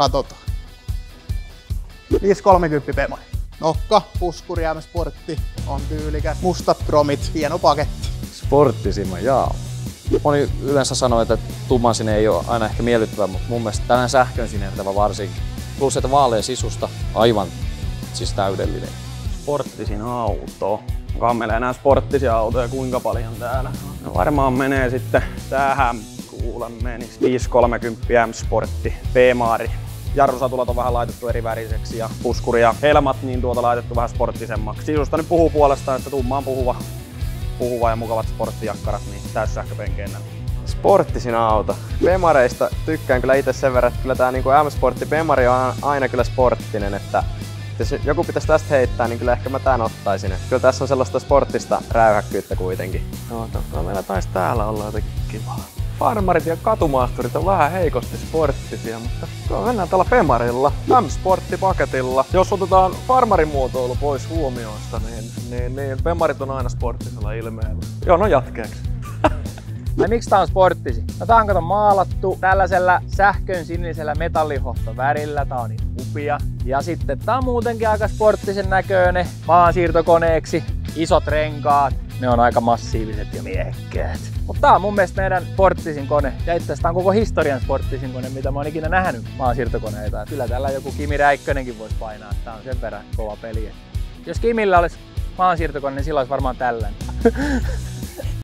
Katsotaan. 530 Bemari. Nokka, puskuri, M-sportti, on tyylikäs. Mustat kromit, hieno paketti. Sporttisima, jaa. Moni yleensä sanoo, että tumman sinne ei ole aina ehkä miellyttävä, mutta mun mielestä tällainen sähkön sinertävä varsinkin. Plus, että vaalea sisusta, aivan siis täydellinen. Sporttisin auto. Onkohan meillä enää sporttisia autoja kuinka paljon täällä? No varmaan menee sitten tähän kuulemme 530 M-sportti Bemari. Jarrusatulat on vähän laitettu eri väriseksi ja puskuri ja helmat niin tuota laitettu vähän sporttisemmaksi. Sisusta nyt puhuu puolestaan, että tummaan puhuva ja mukavat sporttijakkarat niin täyssähköpenkeinä. Sporttisin auto. Bemareista tykkään kyllä itse sen verran, että kyllä tää niinku M-sportti Bemari on aina kyllä sporttinen, että jos joku pitäisi tästä heittää, niin kyllä ehkä mä tän ottaisin. Kyllä tässä on sellaista sporttista räyhäkkyyttä kuitenkin. No, meillä taisi täällä olla jotenkin kivaa. Farmarit ja katumaasturit on vähän heikosti sporttisia, mutta mennään tällä Bemarilla, M-sporttipaketilla. Jos otetaan farmarin muotoilu pois huomioista, niin Bemarit on aina sporttisella ilmeellä. Joo, no jatkeeksi. Ai miksi tää on sporttisi? No tää on kato maalattu tällaisella sähkön sinisellä metallihohtovärillä. Tää on niin upea. Ja sitten tää on muutenkin aika sporttisen näköinen maansiirtokoneeksi. Isot renkaat. Ne on aika massiiviset ja miehekkäät. Mutta tää on mun mielestä meidän sporttisin kone. Ja itse asiassa tää on koko historian sporttisin kone, mitä mä oon ikinä nähnyt maansiirtokoneita. Kyllä tällä joku Kimi Räikkönenkin voisi painaa. Tää on sen verran kova peli. Jos Kimillä olisi maansiirtokone, niin silloin olisi varmaan tällainen.